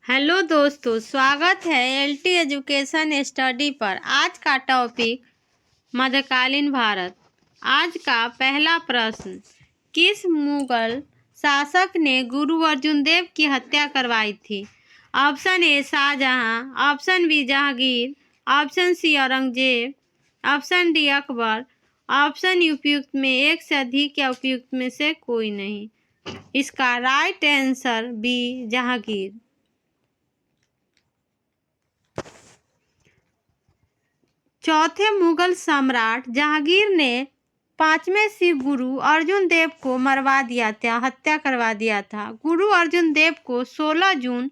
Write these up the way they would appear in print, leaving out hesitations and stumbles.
Hello दोस्तों, स्वागत है एलटी एजुकेशन स्टडी पर। आज का टॉपिक मध्यकालीन भारत। आज का पहला प्रश्न, किस मुगल शासक ने गुरु अर्जुन देव की हत्या करवाई थी? Option A Shahjahan, option B Jahangir, option C Aurangzeb, option D Akbar, option उपयुक्त में एक से अधिक या उपयुक्त में से कोई नहीं। इसका राइट आंसर बी जहांगीर। चौथे मुगल सम्राट जहांगीर ने 5वें सिख गुरु अर्जुन देव को मरवा दिया था, हत्या करवा दिया था। गुरु अर्जुन देव को 16 जून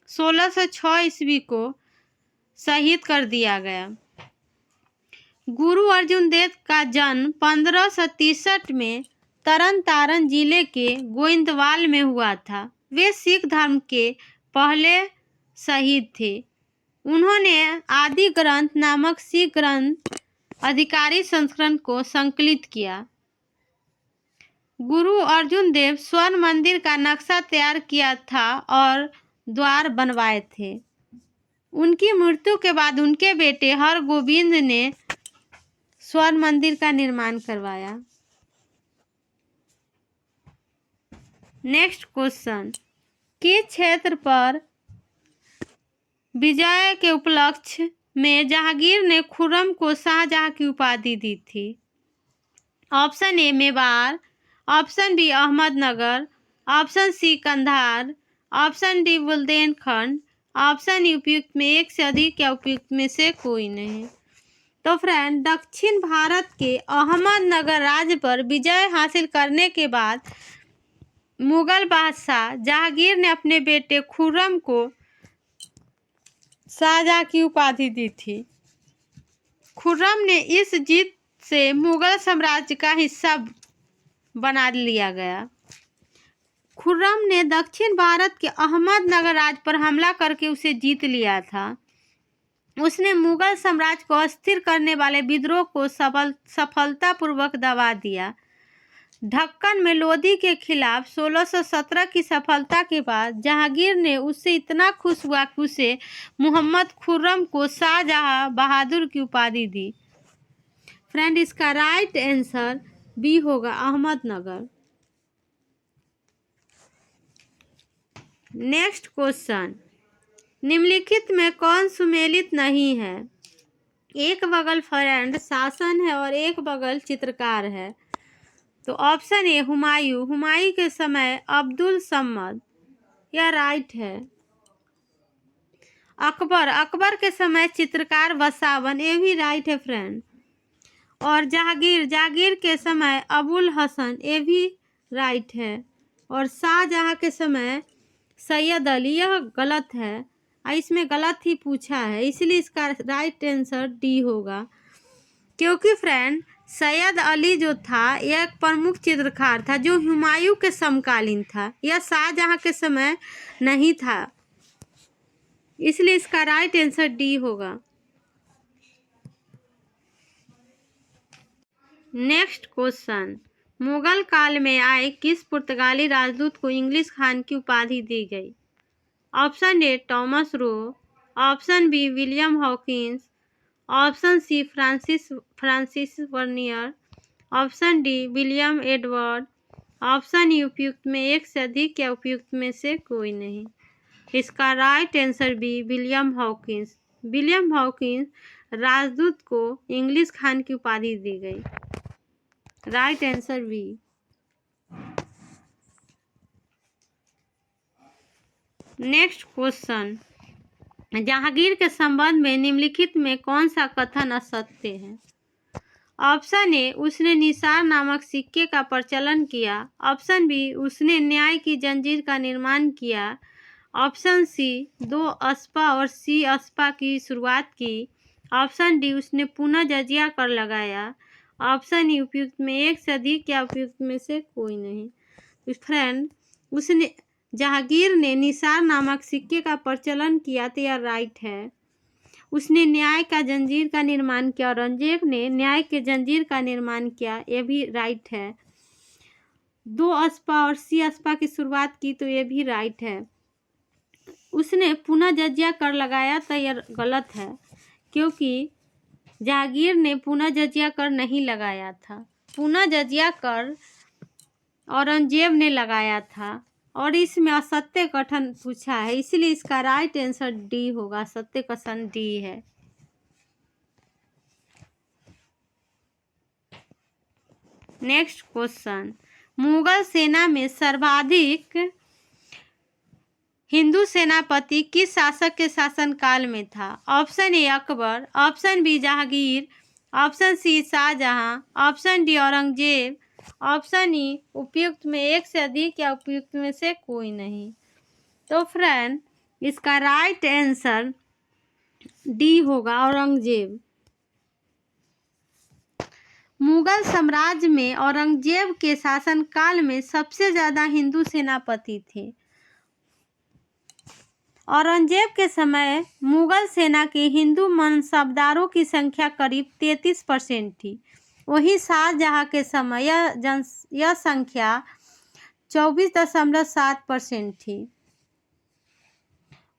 1606 ईस्वी को शहीद कर दिया गया। गुरु अर्जुन देव का जन्म 1563 में तरन तारण जिले के गोइंदवाल में हुआ था। वे सिख धर्म के पहले शहीद थे। उन्होंने आदि ग्रंथ नामक सिख ग्रंथ अधिकारी संस्करण को संकलित किया। गुरु अर्जुन देव स्वर्ण मंदिर का नक्शा तैयार किया था और द्वार बनवाए थे। उनकी मृत्यु के बाद उनके बेटे हरगोविंद ने स्वर्ण मंदिर का निर्माण करवाया। नेक्स्ट क्वेश्चन, किस क्षेत्र पर विजय के उपलक्ष्य में जहांगीर ने खुर्रम को शाहजहां की उपाधि दी थी? Option A Mewar, option B Ahmednagar, option C Kandahar, option D Bundelkhand, option उपयुक्त में एक से अधिक या उपयुक्त में से कोई नहीं। तो फ्रेंड, दक्षिण भारत के अहमदनगर राज्य पर विजय हासिल करने के बाद मुगल बादशाह जहांगीर ने अपने बेटे खुर्रम को शाहजहां की उपाधि दी थी। खुर्रम ने इस जीत से मुगल साम्राज्य का हिस्सा बना लिया गया। खुर्रम ने दक्षिण भारत के अहमदनगर राज्य पर हमला करके उसे जीत लिया था। उसने मुगल साम्राज्य को अस्थिर करने वाले विद्रोह को सफलतापूर्वक दबा दिया। ढक्कन में लोदी के खिलाफ 1617 की सफलता के बाद जहांगीर ने उससे इतना खुश हुआ कि उसे मोहम्मद खुर्रम को शाहजहां बहादुर की उपाधि दी। फ्रेंड, इसका राइट आंसर बी होगा अहमदनगर। नेक्स्ट क्वेश्चन, निम्नलिखित में कौन सुमेलित नहीं है? एक बगल फ्रेंड शासन है और एक बगल चित्रकार है। तो ऑप्शन ए हुमायूं, हुमायूं के समय अब्दुल सम्मद, यह राइट है। अकबर, अकबर के समय चित्रकार वसावन, ये भी राइट है फ्रेंड। और जहांगीर, जहांगीर के समय अबुल हसन, ये भी राइट है। और शाहजहां के समय सैयद अली, यह गलत है। इसमें गलत ही पूछा है, इसलिए इसका राइट आंसर डी होगा। क्योंकि फ्रेंड सैयद अली जो था यह एक प्रमुख चित्रकार था जो हुमायूं के समकालीन था, यह शाहजहां के समय नहीं था, इसलिए इसका राइट आंसर डी होगा। नेक्स्ट क्वेश्चन, मुगल काल में आए किस पुर्तगाली राजदूत को इंग्लिश खान की उपाधि दी गई? Option A Thomas Roe, option B William Hawkins, option C Francis Vernier, option D William Edward, option E उपयुक्त में एक से अधिक या उपयुक्त में से कोई नहीं। इसका right answer B William Hawkins. William Hawkins राजदूत को इंग्लिश खान की उपाधि दी गई। Right answer B. Next question, Jahangir के संबंध में निम्नलिखित में कौन सा कथन असत्य है? ऑप्शन ए उसने निसार नामक सिक्के का प्रचलन किया, ऑप्शन बी उसने न्याय की जंजीर का निर्माण किया, ऑप्शन सी 2 अस्पा और सी अस्पा की शुरुआत की, ऑप्शन डी उसने पुनः जजिया कर लगाया, ऑप्शन ई उपयुक्त में एक से अधिक या उपयुक्त में से कोई नहीं। फ्रेंड, उसने जहांगीर ने निसार नामक सिक्के का प्रचलन किया तो यह राइट है। उसने न्याय का जंजीर का निर्माण किया, औरंगजेब ने न्याय के जंजीर का निर्माण किया, यह भी राइट है। 2 अस्पा और सी अस्पा की शुरुआत की तो यह भी राइट है। उसने पुनः जजिया कर लगाया तो यह गलत है, क्योंकि जहांगीर ने पुनः जजिया कर नहीं लगाया था। पुनः जजिया कर औरंगजेब ने लगाया था और इसमें असत्य कथन पूछा है, इसलिए इसका राइट आंसर डी होगा। सत्य कथन डी है। नेक्स्ट क्वेश्चन, मुगल सेना में सर्वाधिक हिंदू सेनापति किस शासक के शासनकाल में था? Option A Akbar, option B Jahangir, option C Shahjahan, option D Aurangzeb, option E उपयुक्त में एक से अधिक या उपयुक्त में से कोई नहीं। तो फ्रेंड इसका राइट आंसर डी होगा, औरंगजेब। मुगल साम्राज्य में औरंगजेब के शासनकाल में सबसे ज्यादा हिंदू सेनापति थे। औरंगजेब के समय मुगल सेना के हिंदू मनसबदारों की संख्या करीब 33% थी। वहीं शाहजहां के समय यह संख्या 24.7% थी।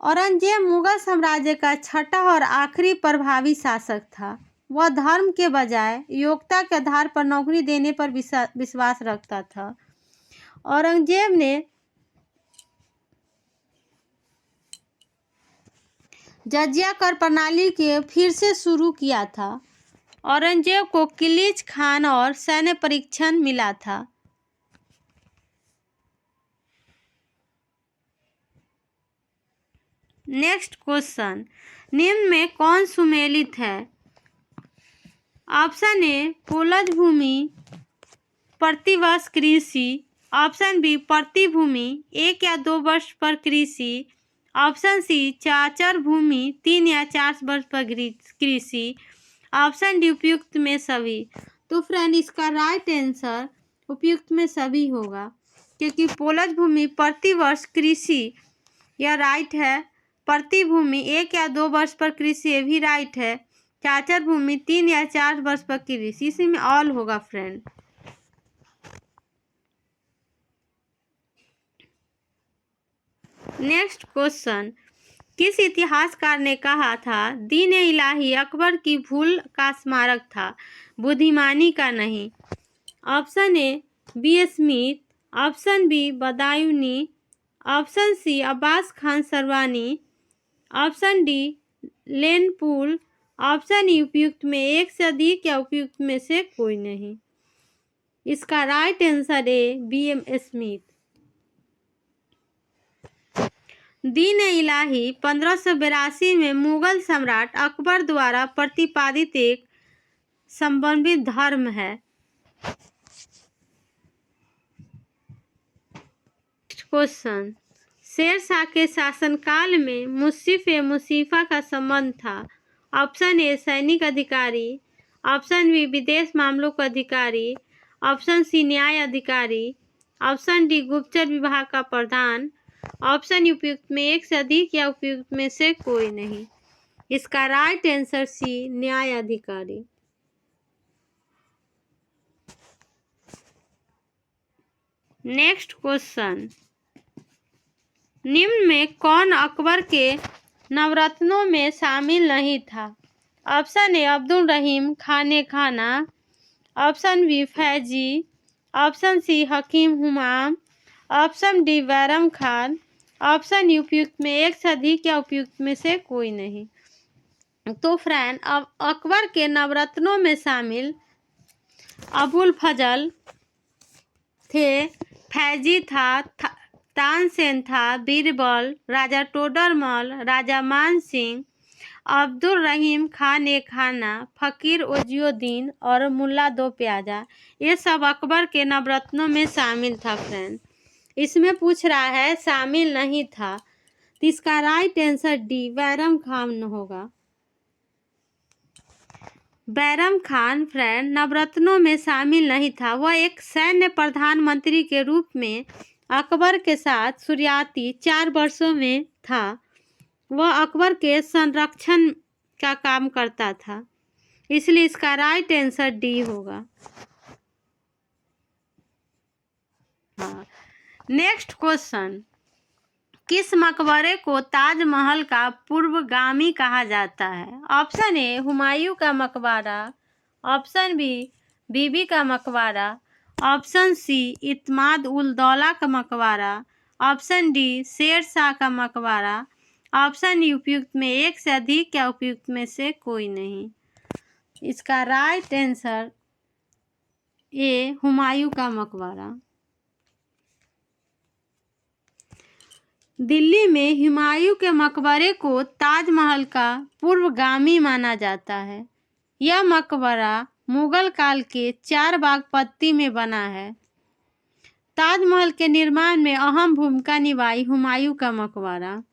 औरंगजेब मुगल साम्राज्य का छठा और आखिरी प्रभावी शासक था। वह धर्म के बजाय योग्यता के आधार पर नौकरी देने पर विश्वास रखता था। औरंगजेब ने जजिया कर प्रणाली के फिर से शुरू किया था। औरंगजेब को किलीज खान और सैन्य परीक्षण मिला था। नेक्स्ट क्वेश्चन, निम्न में कौन सुमेलित है? ऑप्शन ए पोलज भूमि प्रतिवर्ष कृषि, ऑप्शन बी प्रति भूमि 1 या 2 वर्ष पर कृषि, ऑप्शन सी चाचर भूमि 3 या 4 वर्ष पर कृषि, ऑप्शन डी उपयुक्त में सभी। तो फ्रेंड इसका राइट आंसर उपयुक्त में सभी होगा, क्योंकि पोलज भूमि प्रति वर्ष कृषि यह राइट है, प्रति भूमि 1 या 2 वर्ष पर कृषि ये भी राइट है, चाचर भूमि 3 या 4 वर्ष पर कृषि, इसी में ऑल होगा फ्रेंड। नेक्स्ट क्वेश्चन, किस इतिहासकार ने कहा था दीन इलाही अकबर की भूल का स्मारक था, बुद्धिमानी का नहीं? Option A B Smith, option B Badayuni, option C Abbas Khan Sarwani, option D Lane Poole, option E उपयुक्त में एक से अधिक या उपयुक्त में से कोई नहीं। इसका राइट आंसर है बी एम स्मिथ। दीन इलाही 1582 में मुगल सम्राट अकबर द्वारा प्रतिपादित एक संबंधित धर्म है। क्वेश्चन, शेरशाह के शासनकाल में मुंसिफ ए मुसीफा का संबंध था। ऑप्शन ए सैनिक अधिकारी, ऑप्शन बी विदेश मामलों का अधिकारी, ऑप्शन सी न्याय अधिकारी, ऑप्शन डी गुप्तचर विभाग का प्रधान, ऑप्शन उपयुक्त में एक से अधिक या उपयुक्त में से कोई नहीं। इसका राइट आंसर सी न्याय अधिकारी। नेक्स्ट क्वेश्चन, निम्न में कौन अकबर के नवरत्नों में शामिल नहीं था? ऑप्शन ए Abdul Rahim Khane Khana, option B Faizi, option C Hakim Humayun, option D Bairam Khan, option E उपयुक्त में एक से अधिक या उपयुक्त में से कोई नहीं। तो फ्रेंड अब अकबर के नवरत्नों में शामिल अबुल फजल थे, फैजी था, तानसेन था, बीरबल, राजा टोडरमल, राजा मान सिंह, अब्दुल रहीम खान ए खाना, फकीर उजुद्दीन और मुल्ला दो प्याजा, ये सब अकबर के नवरत्नों में शामिल था फ्रेंड। इसमें पूछ रहा है शामिल नहीं था, तो इसका right answer D Bairam Khan होगा। बैरम खान फ्रेंड नवरत्नों में शामिल नहीं था। वह एक सैन्य प्रधानमंत्री के रूप में अकबर के साथ शुरुआती 4 वर्षों में था। वह अकबर के संरक्षण का काम करता था, इसलिए इसका राइट आंसर डी होगा। हाँ, नेक्स्ट क्वेश्चन, किस मकबरे को ताजमहल का पूर्वगामी कहा जाता है? ऑप्शन ए हुमायूं का मकबरा, ऑप्शन बी बीबी का मकबरा, ऑप्शन सी इत्माद उल दौला का मकबरा, ऑप्शन डी शेर शाह का मकबरा, ऑप्शन ई उपयुक्त में एक से अधिक या उपयुक्त में से कोई नहीं। इसका राइट आंसर ए हुमायूं का मकबरा। दिल्ली में हुमायूं के मकबरे को ताजमहल का पूर्वगामी माना जाता है। यह मकबरा मुगल काल के चार बाग पत्ती में बना है। ताजमहल के निर्माण में अहम भूमिका निभाई हुमायूं का मकबरा।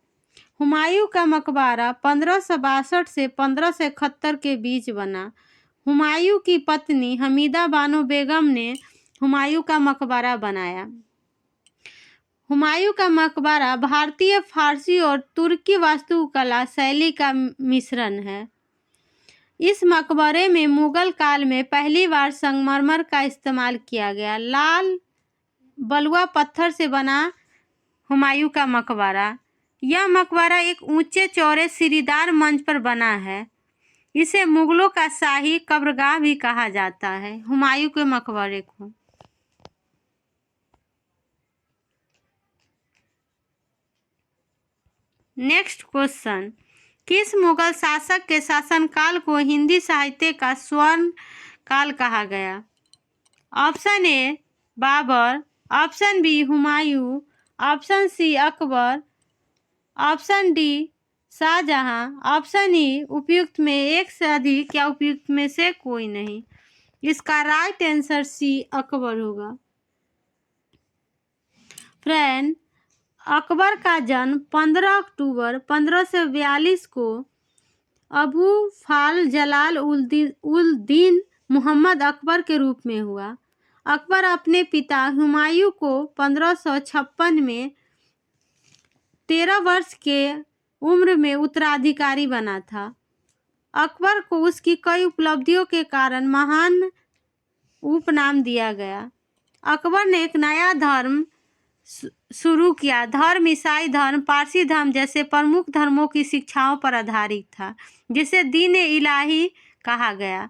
हुमायूं का मकबरा 1562 से 1571 के बीच बना। हुमायूं की पत्नी हमीदा बानो बेगम ने हुमायूं का मकबरा बनाया। हुमायूं का मकबरा भारतीय, फारसी और तुर्की वास्तुकला शैली का मिश्रण है। इस मकबरे में मुगल काल में पहली बार संगमरमर का इस्तेमाल किया गया। लाल बलुआ पत्थर से बना हुमायूं का मकबरा। यह मकबरा एक ऊंचे चौड़े सीढ़ीदार मंच पर बना है। इसे मुगलों का शाही कब्रगाह भी कहा जाता है। हुमायूं के मकबरे को नेक्स्ट क्वेश्चन, किस मुगल शासक के शासनकाल को हिंदी साहित्य का स्वर्ण काल कहा गया? Option A Babur, option B Humayun, option C Akbar, option D Shahjahan, option E उपयुक्त में एक से अधिक या उपयुक्त में से कोई नहीं। इसका राइट आंसर सी अकबर होगा। फ्रेंड, अकबर का जन्म 15 अक्टूबर 1542 को अबू फाल जलाल उल दीन मोहम्मद अकबर के रूप में हुआ। अकबर अपने पिता हुमायूं को 1556 में 13 वर्ष के उम्र में उत्तराधिकारी बना था। अकबर को उसकी कई उपलब्धियों के कारण महान उपनाम दिया गया। अकबर ने एक नया धर्म शुरू किया। धर्म ईसाई धर्म, पारसी धर्म जैसे प्रमुख धर्मों की शिक्षाओं पर आधारित था, जिसे दीन इलाही कहा गया।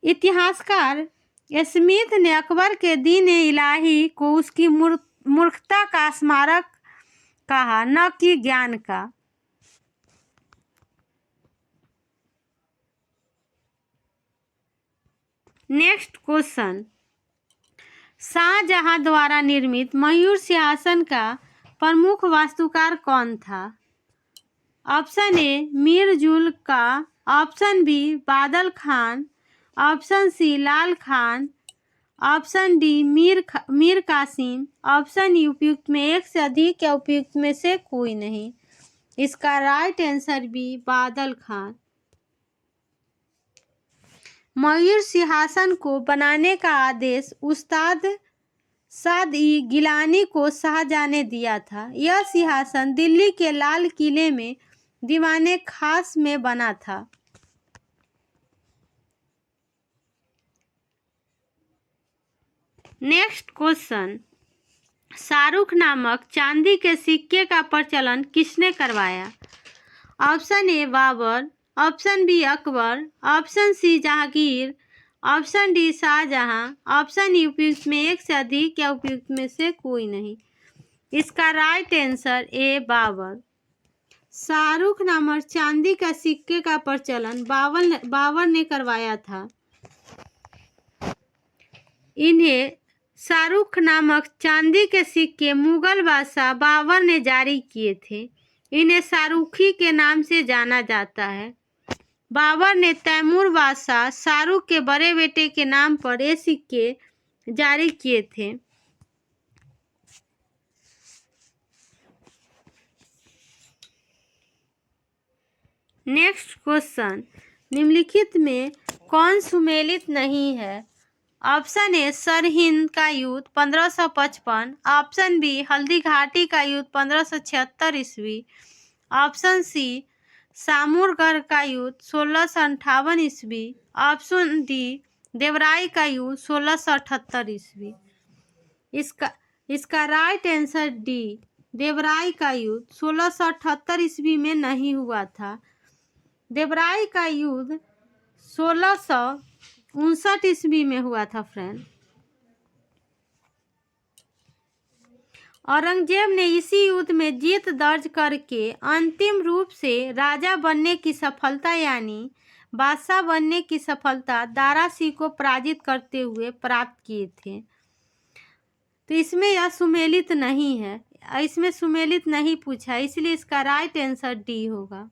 इतिहासकार स्मिथ ने अकबर के दीन इलाही को उसकी मूर्खता का स्मारक कहा, न कि ज्ञान का। नेक्स्ट क्वेश्चन, शाहजहां द्वारा निर्मित मयूर सिंहासन का प्रमुख वास्तुकार कौन था? ऑप्शन ए मीर का, option B Badal Khan, option C Lal Khan, option D Mir Qasim, option E उपयुक्त में एक से अधिक या उपयुक्त में से कोई नहीं। इसका right answer B Badal Khan. मयूर सिंहासन को बनाने का आदेश उस्ताद साद-ई गिलानी को शाहजहां ने दिया था। यह सिंहासन दिल्ली के लाल किले में दीवाने खास में बना था। नेक्स्ट क्वेश्चन, शाहरुख नामक चांदी के सिक्के का प्रचलन किसने करवाया? Option A Babur, option B Akbar, option C Jahangir, option D Shahjahan, option E उपयुक्त में एक से अधिक या उपयुक्त में से कोई नहीं। इसका right answer A Babur. Shahrukh नामक चांदी का सिक्के का प्रचलन बाबर ने करवाया था। इन्हें शाहरुख नामक चांदी के सिक्के मुगल बादशाह बाबर ने जारी किए थे। इन्हें शाहरुखी के नाम से जाना जाता है। बाबर ने तैमूर बादशाह शाहरुख के बड़े बेटे के नाम पर ये सिक्के जारी किए थे। नेक्स्ट क्वेश्चन, निम्नलिखित में कौन सुमेलित नहीं है? ऑप्शन ए सरहिंद का युद्ध 1555, ऑप्शन बी हल्दी घाटी का युद्ध 1576 ईस्वी, ऑप्शन सी सामूरगढ़ का युद्ध 1658 ईस्वी, ऑप्शन डी देवराई का युद्ध 1678 ईस्वी। इसका राइट आंसर डी देवराय का युद्ध 1678 ईस्वी में नहीं हुआ था। देवराय का युद्ध 1659 ईस्वी में हुआ था फ्रेंड। औरंगजेब ने इसी युद्ध में जीत दर्ज करके अंतिम रूप से राजा बनने की सफलता यानी बादशाह बनने की सफलता दारा सिंह को पराजित करते हुए प्राप्त किए थे। तो इसमें यह सुमेलित नहीं है, इसमें सुमेलित नहीं पूछा, इसलिए इसका राइट आंसर डी होगा।